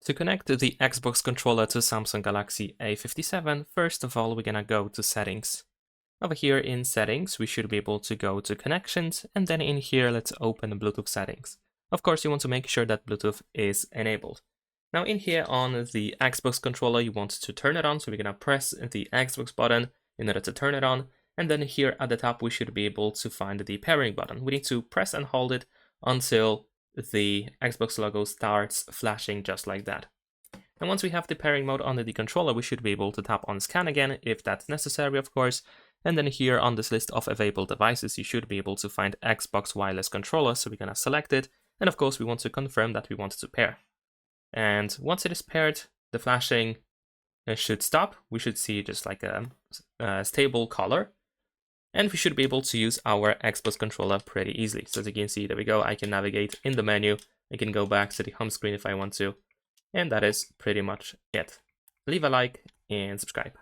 To connect the Xbox controller to Samsung Galaxy A57, first of all, we're gonna go to Settings. Over here in Settings, we should be able to go to Connections, and then in here, let's open Bluetooth settings. Of course, you want to make sure that Bluetooth is enabled. Now in here on the Xbox controller, you want to turn it on, so we're gonna press the Xbox button in order to turn it on, and then here at the top, we should be able to find the pairing button. We need to press and hold it until the Xbox logo starts flashing just like that. And once we have the pairing mode on the controller, we should be able to tap on scan again if that's necessary, of course. And then here on this list of available devices, you should be able to find Xbox wireless controller. So we're gonna select it. And of course, we want to confirm that we want to pair. And once it is paired, the flashing should stop. We should see just like a stable color. And we should be able to use our Xbox controller pretty easily. So as you can see, there we go. I can navigate in the menu. I can go back to the home screen if I want to. And that is pretty much it. Leave a like and subscribe.